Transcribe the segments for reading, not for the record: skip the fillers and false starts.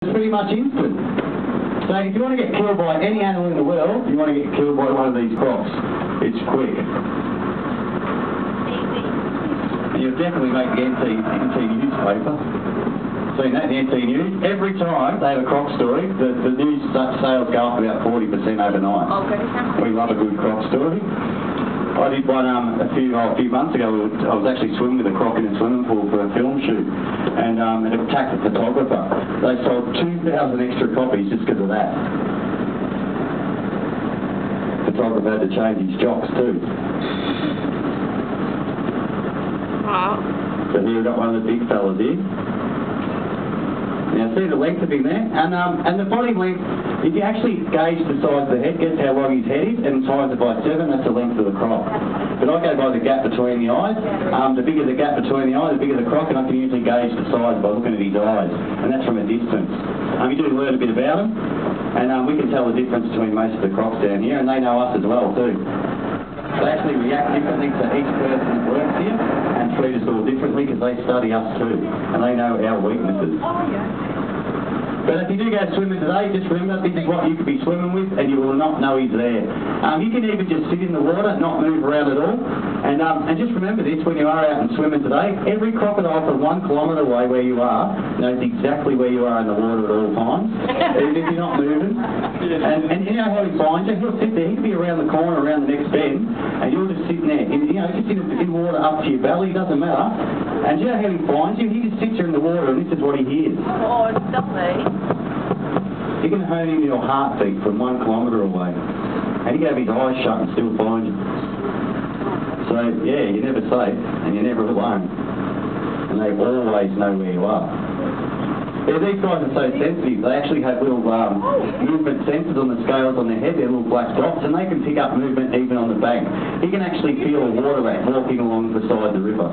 It's pretty much instant. So if you want to get killed by any animal in the world, you want to get killed by one of these crocs. It's quick. And you'll definitely make the NT newspaper. Seen that in the NT News. Every time they have a croc story, the news sales go up about 40% overnight. We love a good croc story. I did one a few months ago. I was actually swimming with a croc in a swimming pool for a film shoot, and it attacked the photographer. They sold 2,000 extra copies just because of that. The photographer had to change his jocks too. Wow. So here we've got one of the big fellas here. Now see the length of him there, and the body length, if you actually gauge the size of the head, guess how long his head is, and times it by 7, that's the length of the croc. But I go by the gap between the eyes. The bigger the gap between the eyes, the bigger the croc, and I can usually gauge the size by looking at his eyes, and that's from a distance. You do learn a bit about him, and we can tell the difference between most of the crocs down here, and they know us as well too. They actually react differently to each person that works here, and treat us all differently because they study us too, and they know our weaknesses. But if you do go swimming today, just remember this is what you could be swimming with, and you will not know he's there. You can even just sit in the water, not move around at all. And just remember this, when you are out and swimming today, every crocodile from 1 kilometre away where you are knows exactly where you are in the water at all times, even if you're not moving. And you know how he finds you? He'll sit there, he'll be around the corner, around the next bend, and you're just sitting there, just in water up to your belly, doesn't matter. And you know how he finds you? He just sits there in the water, and this is what he hears. Oh, stop me. You can hone in your heartbeat from 1 kilometre away. And he can have his eyes shut and still find you. So, yeah, you're never safe and you're never alone. And they always know where you are. Yeah, these guys are so sensitive. They actually have little movement sensors on the scales on their head. They're little black dots, and they can pick up movement even on the bank. He can actually feel a water rat walking along beside the river.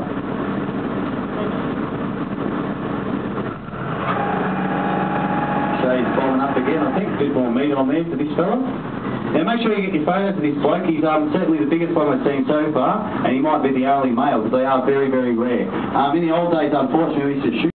He's following up again, I think. A bit more meat on there for this fella. Now make sure you get your photos of this bloke. He's certainly the biggest one I've seen so far, and he might be the only male because they are very, very rare. In the old days, unfortunately, we used to shoot